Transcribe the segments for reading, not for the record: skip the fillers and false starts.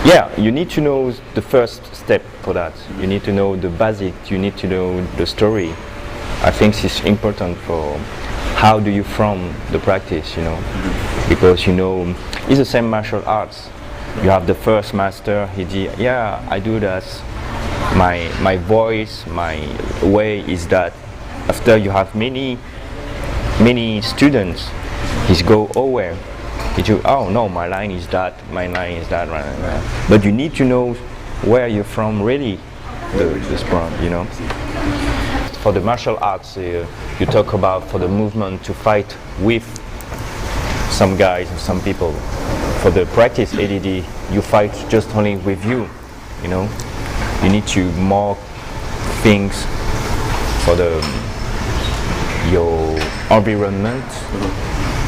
Yeah, you need to know the first step for that. You need to know the basic, you need to know the story. I think it's important for how do you form the practice, because it's the same martial arts. You have the first master, I do that, my voice, my way is that. After you have many students, he's go over. Oh no, my line is that, my line is that, right. But you need to know where you're from really, the sprung, For the martial arts, you talk about for the movement to fight with some guys, some people. For the practice ADD, you fight just only with you, You need to more things for your environment,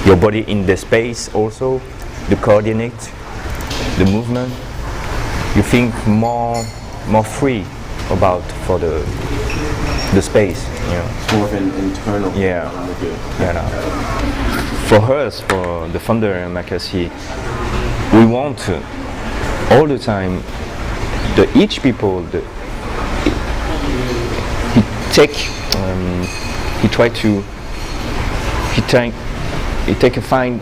your body in the space also, the coordinate, the movement. You think more free about for the space. It's more of an internal. Yeah. For us, for the founder Yamakasi, we want all the time each people he take a find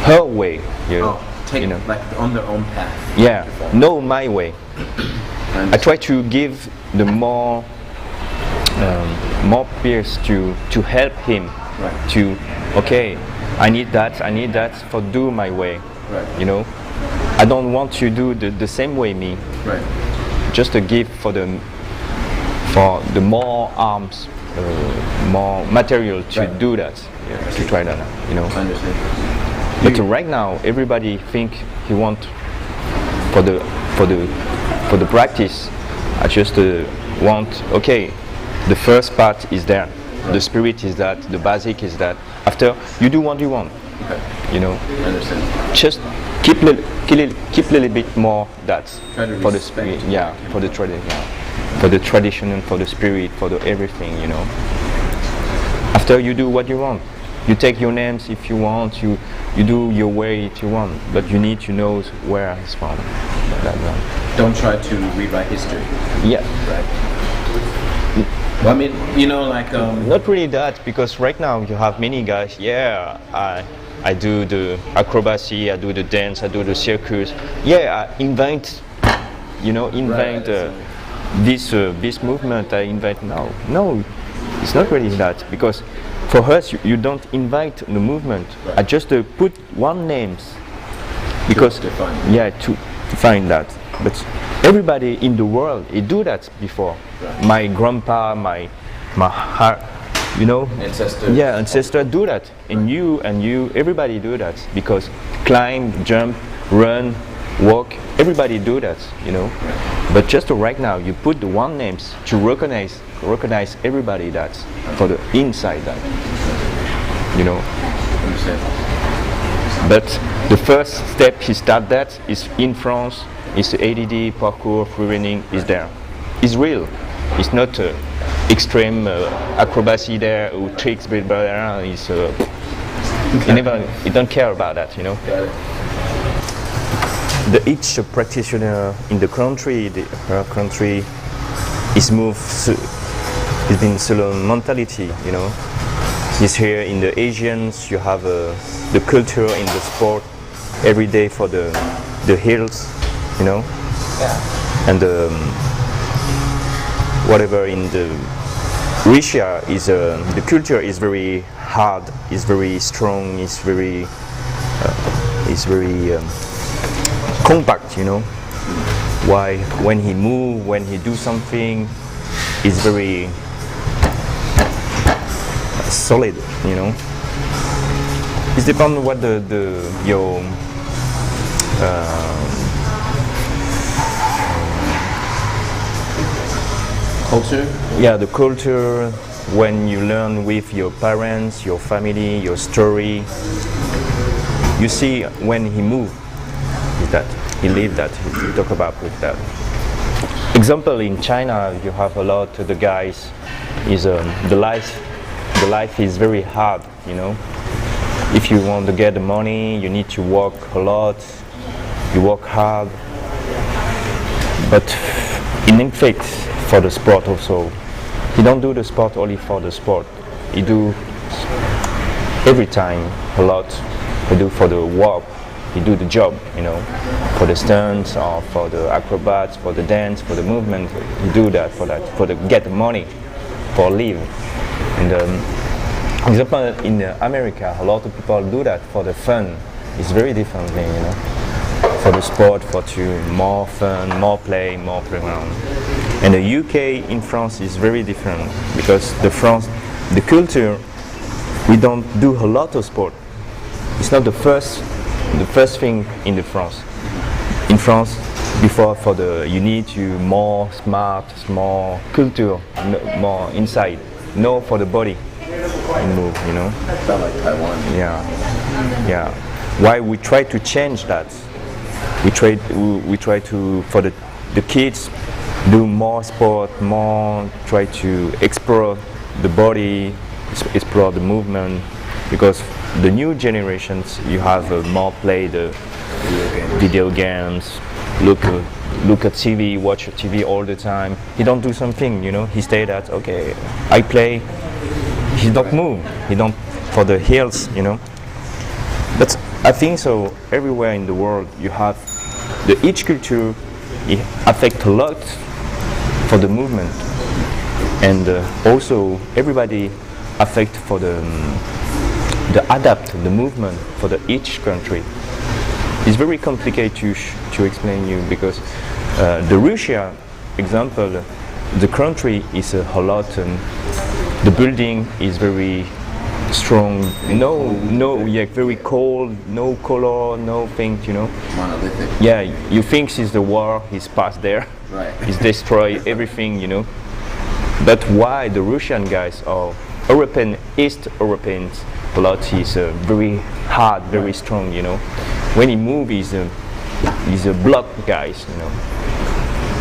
her way, like on their own path. Yeah, know my way. I try to give the more peers to help him, right. To I need that for do my way, right. I don't want to do the same way me, right. Just a gift for the more arms, more material to right. do that, to try that, I understand. But right now, everybody think he want for the practice. I just want the first part is there, right. The spirit is that, the basic is that. After you do what you want, okay. I understand. Just keep a little bit more that for the spirit, for the tradition, for the tradition and for the spirit, for the everything, After you do what you want, you take your names if you want, you do your way if you want, but you need to know where it's from. Don't try to rewrite history. Yeah. Right. Well, I mean, not really that, because right now you have many guys. Yeah, I do the acrobacy, I do the dance, I do the circus. Yeah, I invent, this movement. I invent now. No, it's not really that, because for us you don't invite the movement. Right. I just put one names, because to find that. But everybody in the world he do that before. Right. My grandpa, my ancestor do that, and you, everybody do that, because climb, jump, run, walk, everybody do that, But just right now, you put the one names to recognize everybody that for the inside that, But the first step he start that is in France. Is the ADD, parkour, freerunning is there. It's real. It's not extreme acrobacy there or tricks, but it's you don't care about that, Each practitioner in the country, her country, is moved. It's been Ceylon mentality, It's here in the Asians. You have the culture in the sport every day for the hills, Yeah. And whatever in the Russia is the culture is very hard, is very strong, is very compact, Why when he move, when he do something, is very solid, It depends what your culture? Yeah, the culture, when you learn with your parents, your family, your story, you see when he moved, is that he lived that, he talk about with that. Example, in China, you have a lot of the guys, is the life is very hard, If you want to get the money, you need to work a lot, you work hard. But in fact, for the sport also, he don't do the sport only for the sport. He do every time a lot. He do for the work. He do the job, you know, for the stunts or for the acrobats, for the dance, for the movement. He do that for the get the money, for live. And example in America, a lot of people do that for the fun. It's very different thing, you know. For the sport, for to more fun, more play, more playground. And the UK in France is very different because the culture, we don't do a lot of sport. It's not the first thing in the France. In France, before you need to more smart, more culture, more inside. No for the body and move, you know. Not like Taiwan. Yeah. Why we try to change that? We try to for the kids do more sport, more try to explore the body, explore the movement, because the new generations you have more play the video games, look at TV, watch TV all the time. He don't do something, you know. He stay that okay. I play. He don't move. He don't for the heels, you know. But I think so. Everywhere in the world, you have each culture. It affect a lot for the movement, and also everybody affect for the adapt the movement for each country. It's very complicated to explain you because the Russia example, the country is a lot. The building is very strong. Very cold. No color, no paint. You know. Monolithic. Yeah, you think it's the war. He's passed there. Right. He's destroyed everything. You know. But why the Russian guys or East Europeans a lot is very hard, very strong. You know. When he moves, he's a block guys. You know.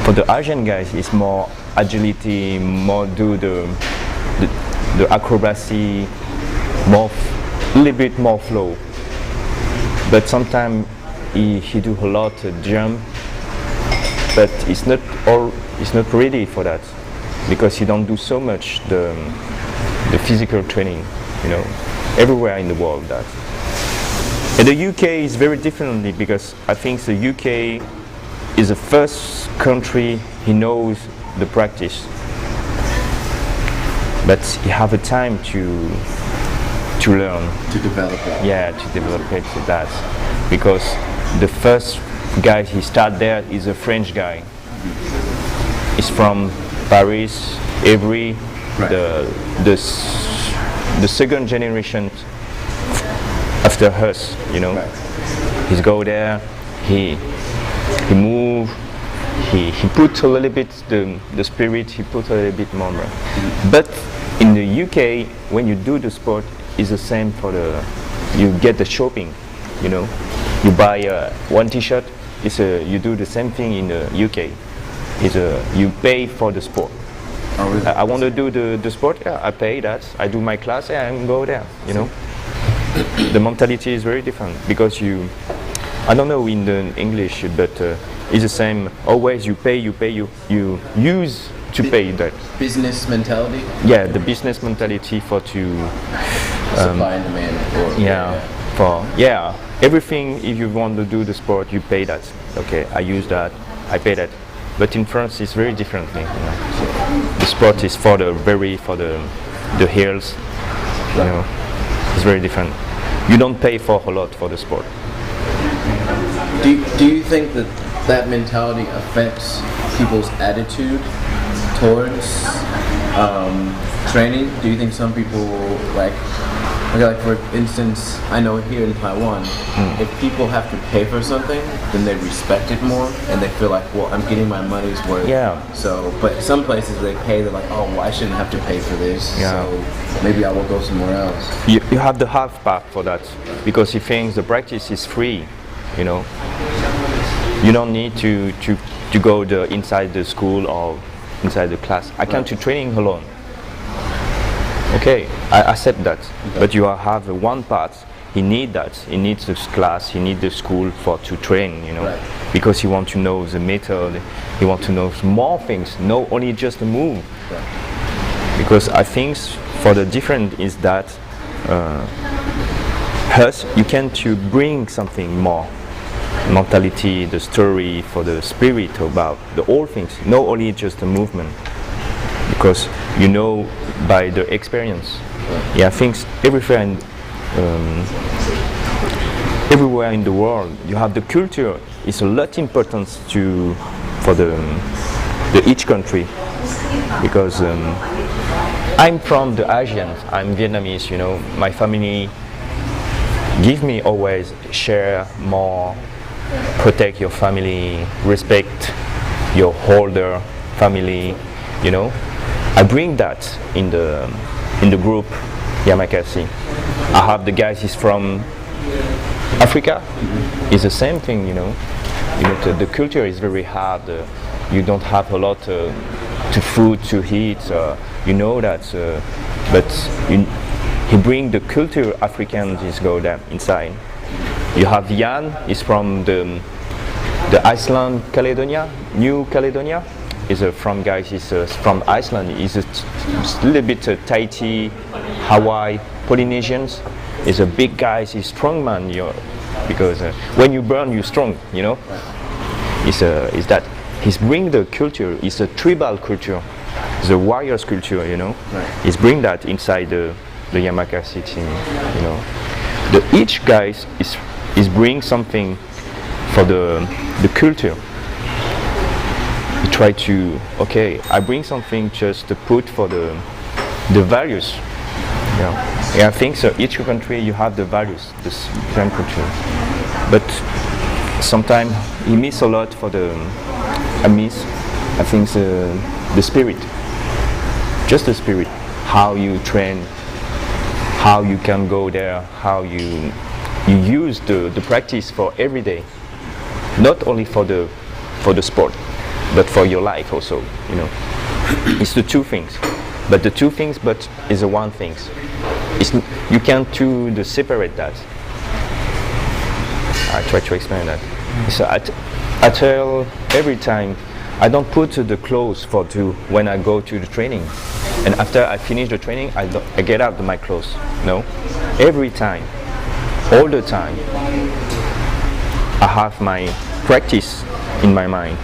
For the Asian guys, it's more agility, more do the acrobacy, a little bit more flow. But sometimes he do a lot of jump, but it's not ready for that because he don't do so much the physical training, you know, everywhere in the world that. And the UK is very differently because I think the UK is the first country he knows the practice. But you have a time to learn. To develop it. Yeah, to develop it that. Because the first guy he started there is a French guy. He's from Paris, Évry, right. the second generation after us, you know. Right. He's go there, he move, he put a little bit the spirit, he put a little bit more. But in the UK, when you do the sport, it's the same for you get the shopping, you know. You buy one T-shirt, you do the same thing in the UK. You pay for the sport. Oh, really? I want to do the sport, yeah, I pay that. I do my class, yeah, I go there, you know. The mentality is very different because I don't know in the English, but it's the same. Always you pay, you use to pay that. Business mentality? Yeah, the business mentality for to supply and demand. Everything. If you want to do the sport, you pay that. Okay, I use that, I pay that. But in France, it's very differently. You know? The sport is for the hills. You know, it's very different. You don't pay for a lot for the sport. Do you think that mentality affects people's attitude towards training? Do you think some people like for instance, I know here in Taiwan, if people have to pay for something, then they respect it more and they feel like, well, I'm getting my money's worth. Yeah. So, but some places they pay, they're like, oh, well, I shouldn't have to pay for this. Yeah. So maybe I will go somewhere else. You have the half part for that because he thinks the practice is free, you know. You don't need to go inside the school or inside the class. I come to training alone. Okay, I accept that. Okay. But you have one part he need that. He needs this class. He needs the school to train. Right. Because he want to know the method. He want to know more things. No, only just a move. Right. Because I think for the different is that us you can to bring something more. Mentality, the story, for the spirit about the whole things, not only just the movement, because by the experience. Yeah, I think everywhere in the world you have the culture. It's a lot important for the each country, because I'm from the Asian. I'm Vietnamese. My family give me always share more. Protect your family, respect your older family, I bring that in the group Yamakasi. I have the guys is from Africa. It's the same thing, the culture is very hard. You don't have a lot to food to eat, that. But he bring the culture African is go there inside. You have Jan, is from the Iceland, Caledonia, New Caledonia. Is from guys, is from Iceland. Is a little bit Tahiti, Hawaii, Polynesians. Is a big guy. He's strong man. Because when you burn, you're strong. Is that he's bring the culture. It's a tribal culture, the warriors culture. Right. He's bring that inside the Yamakasi team. Each guys is bring something for the culture. You try to I bring something just to put for the values. I think so. Each country you have the values, this same culture. But sometimes you miss a lot for I think the spirit, just the spirit. How you train, how you can go there, how you use the practice for every day, not only for the sport, but for your life also. It's the two things, but is the one thing. You can't separate that. I try to explain that. So I tell every time I don't put the clothes when I go to the training, and after I finish the training I get out my clothes. No, every time. All the time I have my practice in my mind,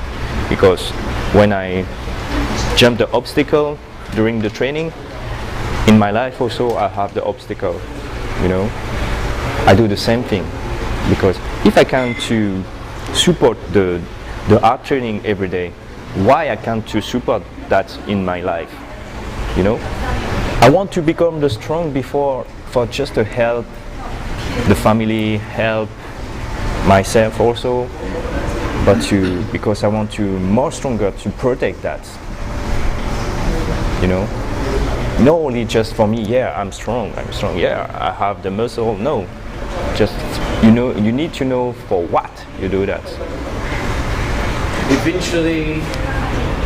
because when I jump the obstacle during the training, in my life also I have the obstacle. I do the same thing, because if I can to support the art training every day, why I can't to support that in my life? I want to become the strong before for just to help the family, help myself also, but because I want to more stronger to protect that. Not only just for me. Yeah, I'm strong. Yeah, I have the muscle. No, just you need to know for what you do that. Eventually,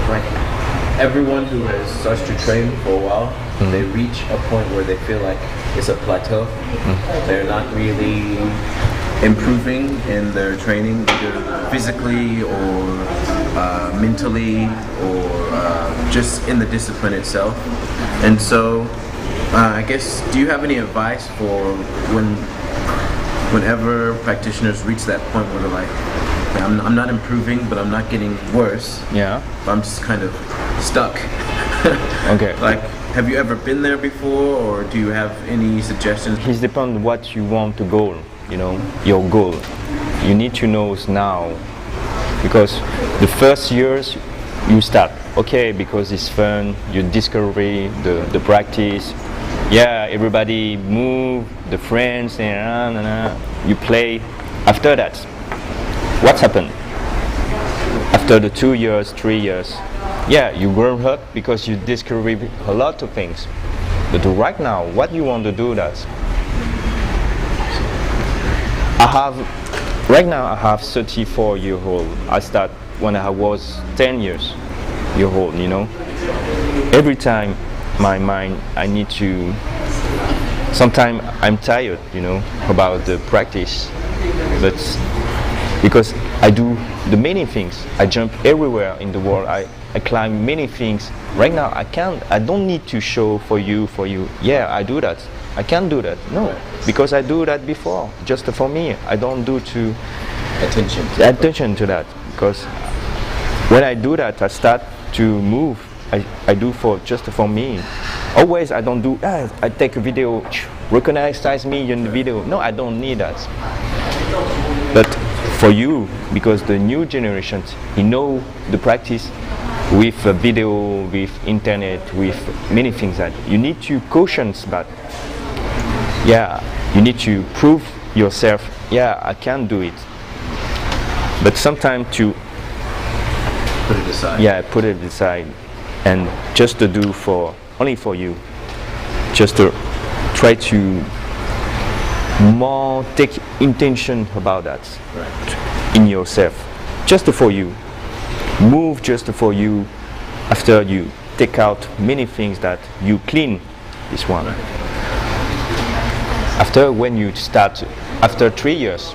like everyone who has starts to train for a while, they reach a point where they feel like it's a plateau. They're not really improving in their training, either physically or mentally, or just in the discipline itself. And so, I guess, do you have any advice for whenever practitioners reach that point where they're like, I'm not improving, but I'm not getting worse. Yeah. But I'm just kind of stuck. Okay. Like, have you ever been there before, or do you have any suggestions? It depends what you want to goal. Your goal. You need to know now, because the first years you start because it's fun. You discover the practice. Yeah, everybody move, the friends, and you play. After that, what's happened? After the 2 years, 3 years, yeah, you grow up because you discover a lot of things. But right now, what you want to do that? Right now I have 34 years old. I start when I was 10 years old. Every time my mind, I need to sometimes I'm tired, you know, about the practice, but because I do the many things, I jump everywhere in the world, I climb many things. Right now I don't need to show for you, yeah, I do that. I can't do that, no, because I do that before, just for me. I don't do to attention to that, because when I do that, I start to move. I do for just for me. Always I don't do, I take a video, recognize me in the video. No, I don't need that. But for you, because the new generations, you know the practice with video, with internet, with many things that you need to caution that. Yeah, you need to prove yourself. Yeah, I can do it. But sometimes to put it aside. Yeah, put it aside, and just to do for only for you. Just to try to more take intention about that in yourself, just for you. Move just for you. After you take out many things that you clean this one. After when you start, after 3 years,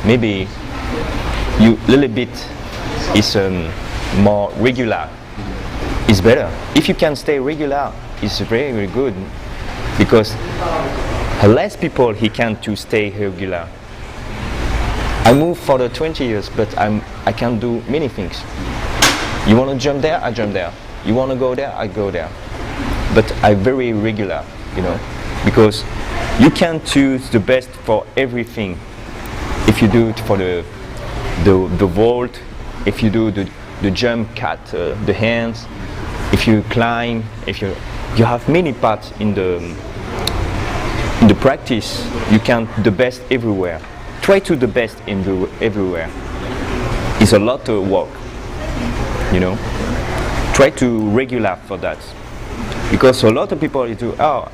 maybe you little bit is more regular. It's better. If you can stay regular, it's very, very good, because less people he can to stay regular. I moved for the 20 years, but I can do many things. You want to jump there, I jump there. You want to go there, I go there. But I'm very regular, you know, because you can choose the best for everything. If you do it for the vault, if you do the jump cut, the hands, if you climb, if you have many parts in the practice, you can the best everywhere. Try to the best in everywhere. It's a lot of work, you know. Try to regular for that, because a lot of people do. Oh,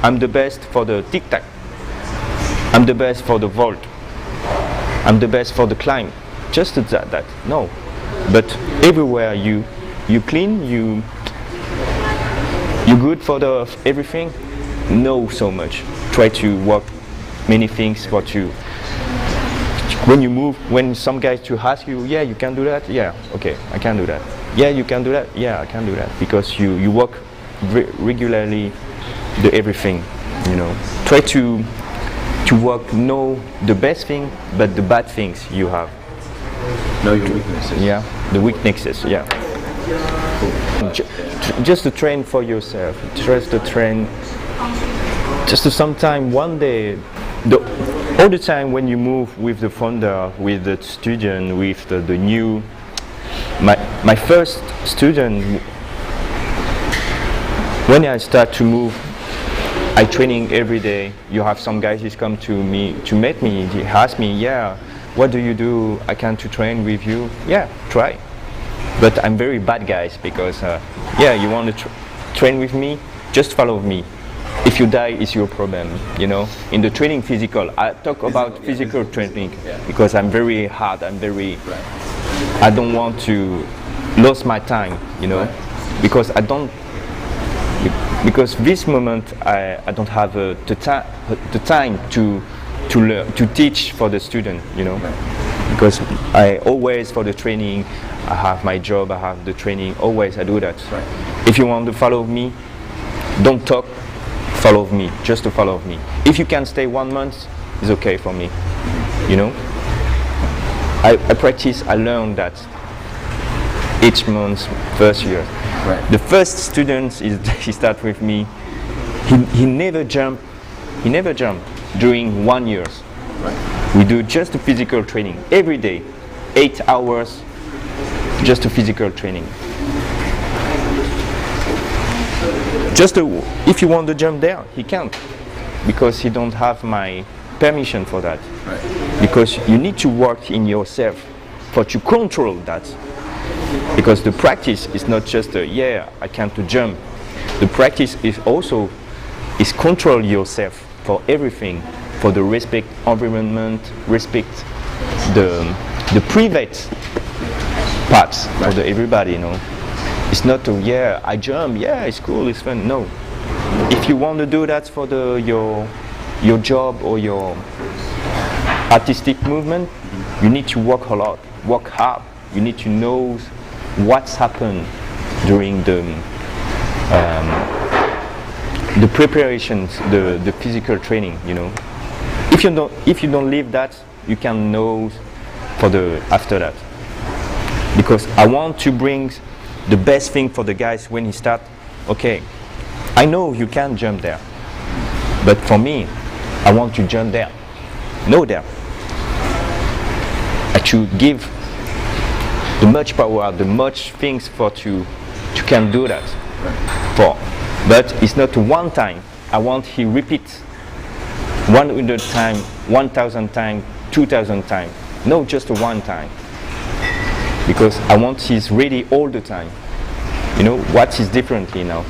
I'm the best for the tic tac. I'm the best for the vault. I'm the best for the climb. Just that. No, but everywhere you clean, you good for the everything. No, so much. Try to work many things for you. When you move, when some guys to ask you, yeah, you can do that. Yeah, okay, I can do that. Yeah, you can do that. Yeah, I can do that, because you work regularly the everything, you know. Try to work, know the best thing, but the bad things you have. Know your weaknesses. Yeah, the weaknesses. Yeah. Just to train for yourself. Just to train. Just to sometime one day. All the time when you move with the founder, with the student, with the new. My first student. When I start to move, I training every day. You have some guys who come to me to meet me. He ask me, yeah, what do you do? I can to train with you. Yeah, try. But I'm very bad, guys, because yeah, you want to train with me? Just follow me. If you die, it's your problem. You know. In the training physical, I talk about physical training because I'm very hard. I'm very. I don't want to lose my time. You know, because I don't. Because this moment I don't have the time to learn, to teach for the student, you know. Because I always for the training, I have my job, I have the training. Always I do that. If you want to follow me, don't talk. Follow me, just to follow me. If you can stay 1 month, it's okay for me. You know. I practice. I learn that each month, first year. Right. The first student he start with me. He never jump. He never jump during 1 year. Right. We do just a physical training every day, 8 hours, just a physical training. Just if you want to jump there, he can't, because he don't have my permission for that. Right. Because you need to work in yourself for to control that. Because the practice is not just yeah, I can't jump. The practice is also is control yourself for everything, for the respect environment, respect the private parts for the everybody, you know. It's not yeah, I jump, yeah, it's cool, it's fun. No. If you want to do that for your your job or your artistic movement, you need to work a lot, work hard. You need to know what's happened during the preparations, the physical training. You know, if you don't live that, you can know for the after that. Because I want to bring the best thing for the guys when he start. Okay, I know you can jump there, but for me, I want to jump there, no there. I should give the much power, the much things for to can do that. For, but it's not one time. I want he repeat 100 times, 1,000 times, 2,000 times. No, just one time. Because I want he's ready all the time. You know what is differently now.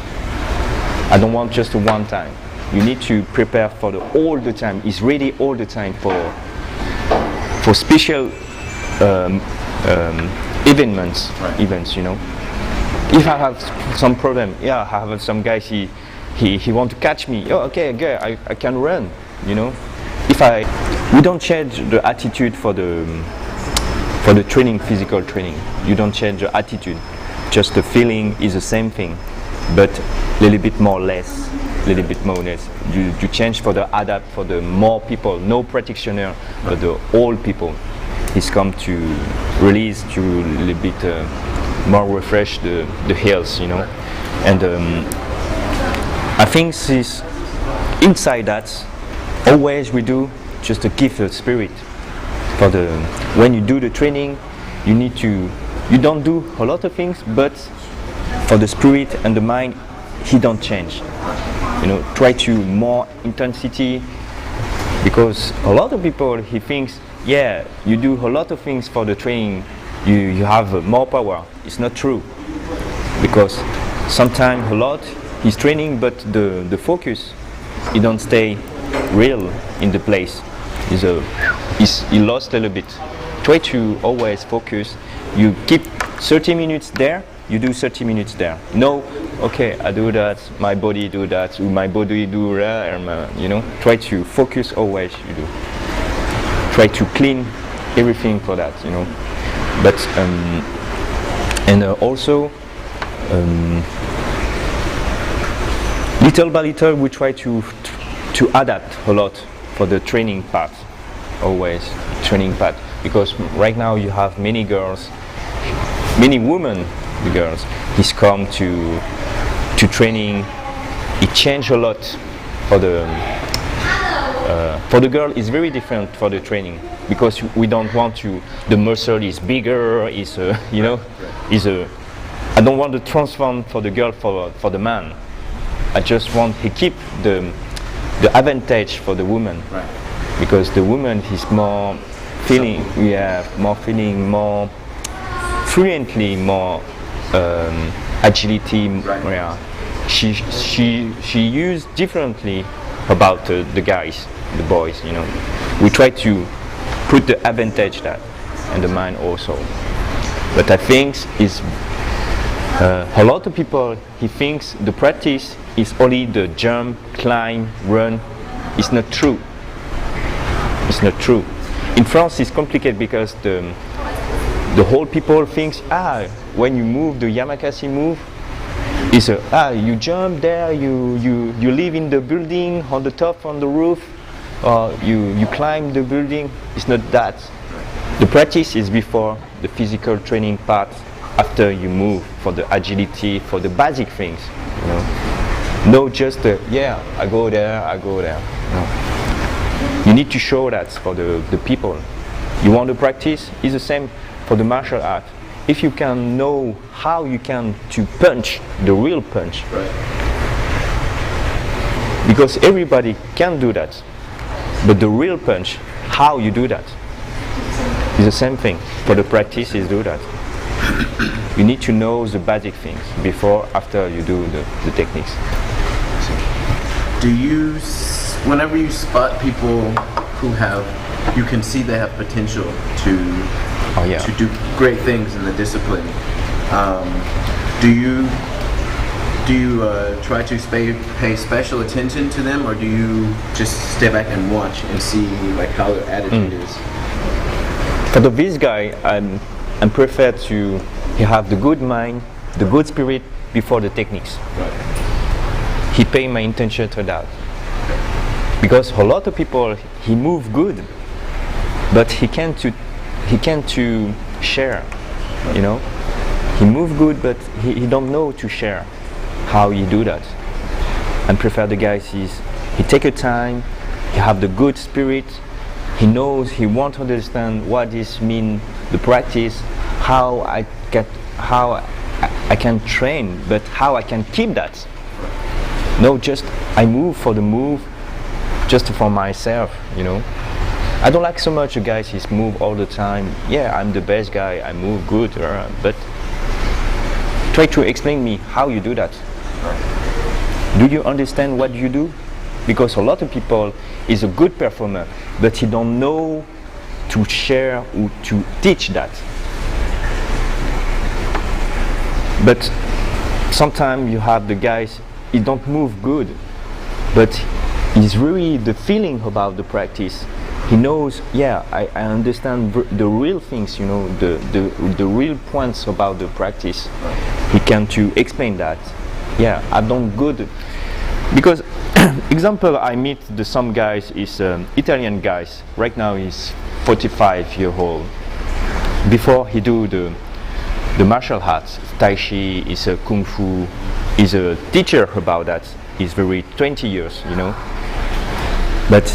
I don't want just one time. You need to prepare for the all the time. He's ready all the time for special events. You know. If I have some problem, yeah, I have some guys. He want to catch me. Oh, okay, good. I can run. You know. We don't change the attitude for the training, physical training. You don't change the attitude. Just the feeling is the same thing, but a little bit more less, little bit more less. You change for the adapt for the more people, no practitioner, but the all people. He's come to release to a little bit more refresh the health, you know. And I think this inside that always we do just to give the spirit for the when you do the training. You don't do a lot of things, but for the spirit and the mind, he don't change. You know, try to more intensity, because a lot of people he thinks, yeah, you do a lot of things for the training, you have more power. It's not true, because sometimes a lot he's training, but the focus, he don't stay real in the place. He lost a little bit. Try to always focus. You keep 30 minutes there, you do 30 minutes there. No, okay, I do that, my body do that, my body do that, and you know, try to focus always, you do. Try to clean everything for that, you know. But, also, little by little we try to adapt a lot for the training part, always, training part. Because right now you have many girls, many women, girls, he's come to training. It changed a lot for the girl. It's very different for the training, because we don't want to. The muscle is bigger. Is you know, I don't want to transform for the girl for the man. I just want to keep the advantage for the woman, right. Because the woman is more feeling, more fluently, more agility. Right. Yeah. She used differently about the guys, the boys. You know, we try to put the advantage that, and the man also. But I think is a lot of people he thinks the practice is only the jump, climb, run. It's not true. It's not true. In France, it's complicated because the whole people thinks when you move the Yamakasi move, is you jump there, you live in the building on the top on the roof, or you climb the building. It's not that. The practice is before the physical training part. After you move for the agility, for the basic things, you know. No, just I go there. No. You need to show that for the people. You want to practice? It's the same for the martial art. If you can know how you can to punch, the real punch. Right. Because everybody can do that. But the real punch, how you do that, is the same thing. For the practice is do that. You need to know the basic things before, after you do the techniques. Do you, whenever you spot people who you can see they have potential to do great things in the discipline, do you Do you try to pay special attention to them, or do you just stay back and watch and see like how their attitude is? For this guy, I prefer to have the good mind, the good spirit before the techniques. Right. He pay my attention to that. Because a lot of people, he move good, but he can't to share, you know. He move good, but he don't know to share how he do that. I prefer the guys he take a time, he have the good spirit, he knows, he want to understand what this mean, the practice, how I can train, but how I can keep that. No, just I move for the move, just for myself, you know. I don't like so much the guys who move all the time. Yeah, I'm the best guy, I move good, but try to explain me how you do that. Do you understand what you do? Because a lot of people is a good performer, but he don't know to share or to teach that. But sometimes you have the guys, he don't move good, but he's really the feeling about the practice. He knows, yeah, I understand the real things, you know, the real points about the practice. He can to explain that. Yeah, I don't good. Because, example, I meet some guys, is Italian guys. Right now he's 45 years old. Before he do the martial arts, Tai Chi, is a Kung Fu, is a teacher about that. He's very 20 years, you know. But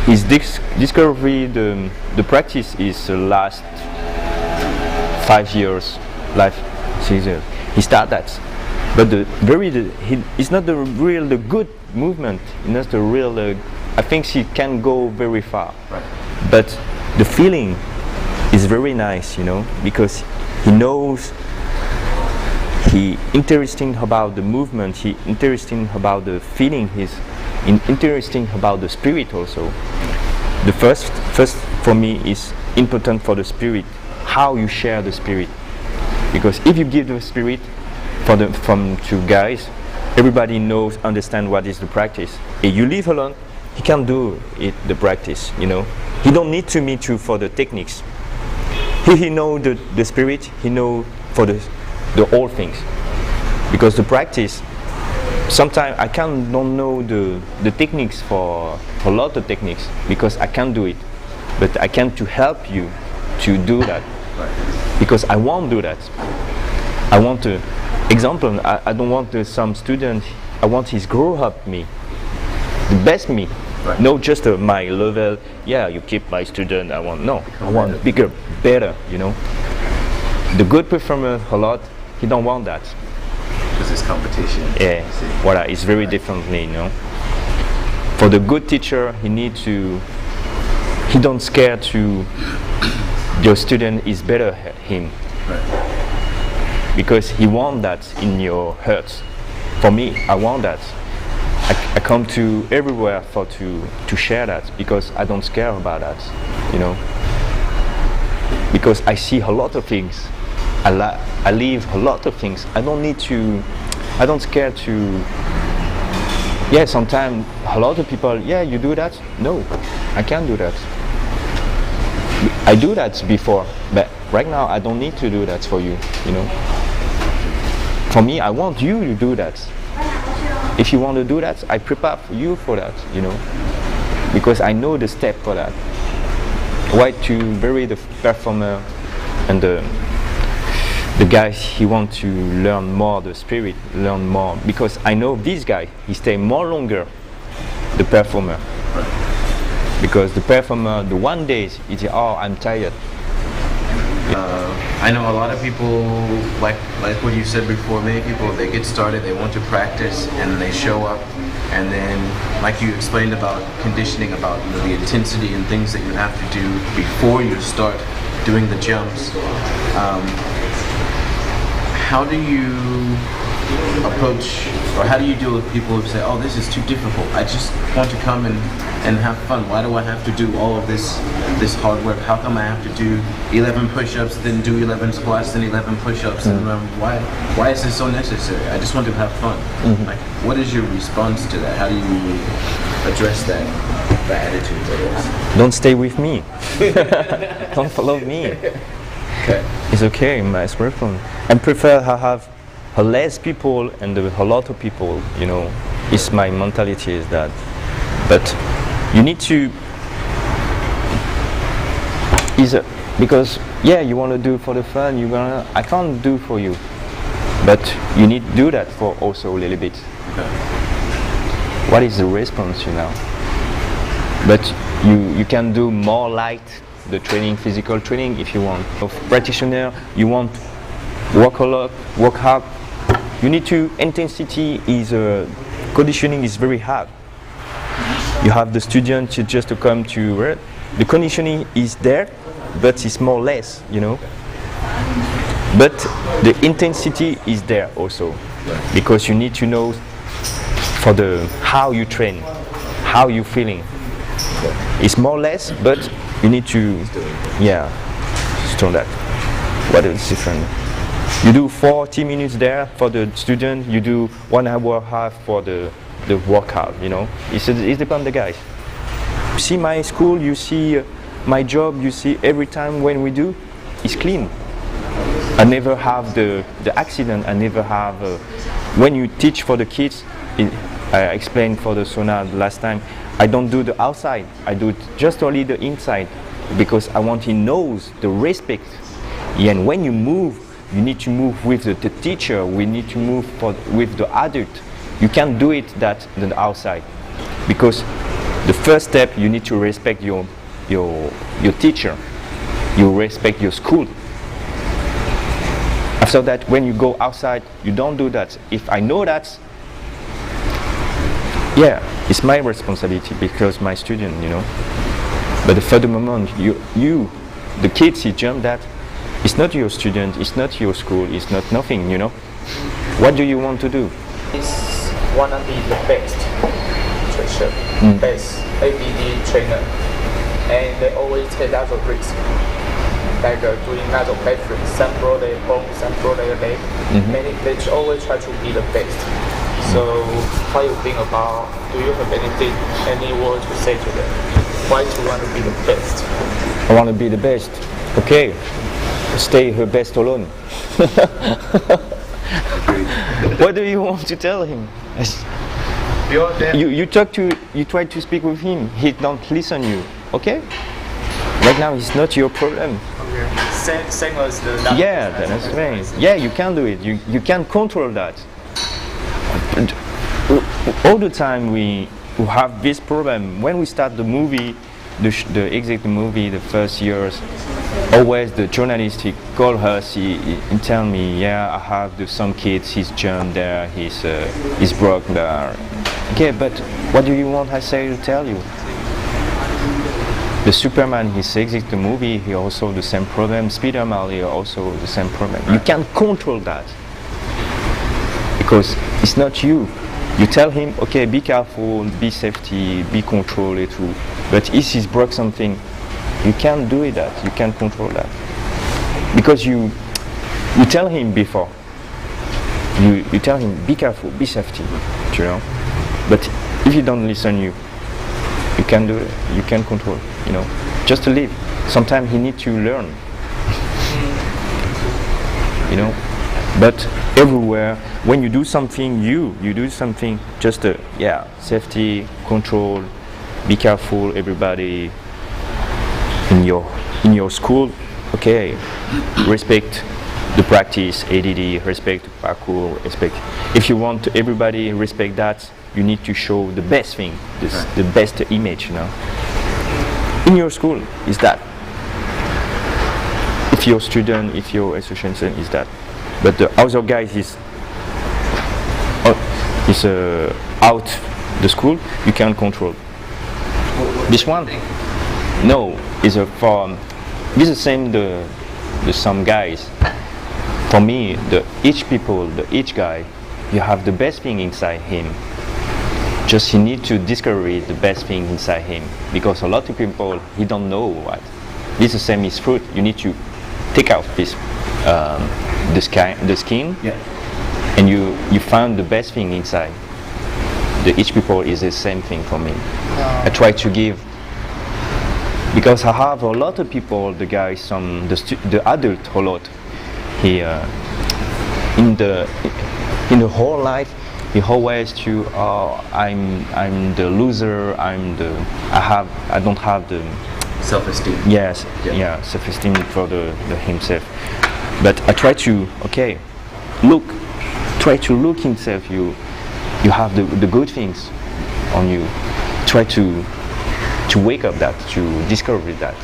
his discovery, the practice is last 5 years, life 6 years. He started that. But it's not the good movement. It's not the real. I think he can go very far. Right. But the feeling is very nice, you know, because he knows. He interesting about the movement. He interesting about the feeling. He's interesting about the spirit also. The first for me is important for the spirit. How you share the spirit, because if you give the spirit from two guys, everybody knows, understand what is the practice. If you leave alone, he can do it, the practice, you know. He don't need to meet you for the techniques. He know the spirit, he know for the all things. Because the practice, sometimes I don't know the techniques for a lot of techniques, because I can't do it. But I can to help you to do that. Right. Because I won't do that. I want to, example, I don't want some student, I want his grow up me, the best me. Right. No just my level, yeah, you keep my student, I want bigger, better, you know. The good performer a lot, he don't want that. Because it's competition. Yeah, voilà, it's very differently, you know. For the good teacher, he don't scare to, your student is better him. Right. Because he want that in your heart. For me, I want that. I come to everywhere to share that, because I don't care about that, you know. Because I see a lot of things. I live a lot of things. I don't scare to. Yeah, sometimes a lot of people, yeah, you do that? No, I can't do that. I do that before, but right now I don't need to do that for you, you know. For me, I want you to do that. If you want to do that, I prepare for you for that, you know, because I know the step for that. Why to bury the performer and the guys, he want to learn more the spirit, learn more, because I know this guy, he stay more longer, the performer. Because the performer, the one day, it's, oh, I'm tired. I know a lot of people, like what you said before, many people, they get started, they want to practice, and they show up, and then, like you explained about conditioning, about the intensity and things that you have to do before you start doing the jumps. How do you approach, or how do you deal with people who say, oh, this is too difficult, I just want to come and have fun, why do I have to do all of this hard work? How come I have to do 11 push-ups, then do 11 squats, then 11 push-ups, and why is this so necessary? I just want to have fun. Like, what is your response to that? How do you address that attitude, I guess? Don't stay with me. Don't follow me. Okay. It's okay, my response. I prefer to have a less people and a lot of people, you know. It's my mentality is that. But you need to, because yeah, you want to do for the fun, I can't do for you. But you need to do that for also a little bit. Okay. What is the response, you know? But you can do more light the training, physical training if you want. Of practitioner, you want work a lot, work hard. You need to, intensity is, conditioning is very hard. You have the student just to come to, the conditioning is there, but it's more or less, you know. But the intensity is there also, because you need to know for the how you train, how you feeling. It's more or less, but you need to, yeah, stone that. What is different? You do 40 minutes there for the student. You do 1 hour half for the workout. You know, it depends on the guys. You see my school, you see my job, you see every time when we do, it's clean. I never have the accident. I never have. When you teach for the kids, I explained for the sauna last time. I don't do the outside. I do just only the inside, because I want he knows the respect. And when you move, you need to move with the teacher. We need to move with the adult. You can't do it that the outside, because the first step you need to respect your teacher. You respect your school. After that, when you go outside, you don't do that. If I know that, yeah, it's my responsibility because my student, you know. But for the moment, the kids, he jump that. It's not your student, it's not your school, it's not nothing, you know. What do you want to do? It's wanna be the best teacher, best ABD trainer, and they always take lots of risk. Like doing lots of backflips, some broke their bone, some broke their leg. Many they always try to be the best. So how you think about, do you have any word to say to them? Why do you want to be the best? I want to be the best. Okay, stay her best alone. What do you want to tell him? You try to speak with him, he don't listen you. Okay? Right now it's not your problem. Okay. Same as the yeah, that's right. Yeah, you can do it. You can control that. All the time we have this problem. When we start the movie, the exit movie, the first years, always the journalist, he call us, he tell me, yeah, I have some kids, he's jumped there, he's broke there. Okay, but what do you want I say to tell you? The Superman, his exit the movie, he also the same problem. Spider-Man, he also the same problem. You can't control that, because it's not you. You tell him, okay, be careful, be safety, be control it too. But if he's broke something, you can't do it that. You can't control that, because you tell him before. You tell him, be careful, be safety, you know. But if he don't listen you can't do it. You can't control, you know. Just to live. Sometimes he needs to learn, you know. But everywhere, when you do something, you do something. Just safety, control, be careful, everybody. In your school, okay, respect the practice, ADD, respect parkour, respect. If you want everybody respect that, you need to show the best thing, the best image, you know. In your school is that. If your student, if your association is that, but the other guys is out the school, you can't control. This one, no, is a form. This is the same. The some guys. For me, each guy, you have the best thing inside him. Just you need to discover the best thing inside him, because a lot of people he don't know what. This is the same as fruit. You need to take out this the skin, Yeah. and you found the best thing inside. Each people is the same thing for me. I try to give, because I have a lot of people, the guys, the adult a lot. He in the whole life, he always to I'm the loser. I don't have the Self-esteem. yes Yeah. self-esteem for the himself. But I try to try to look himself. You have the good things on you. Try to wake up that, to discover that,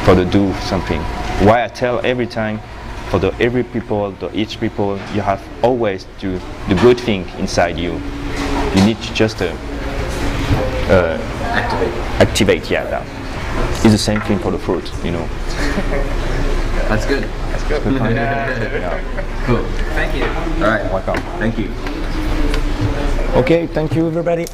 for to do something. Why I tell every time, for each people, you have always the good thing inside you. You need to just activate. Yeah, that. It's the same thing for the fruit, you know. That's good. That's good. Yeah. Cool. Thank you. All right. Welcome. Thank you. Okay, thank you everybody.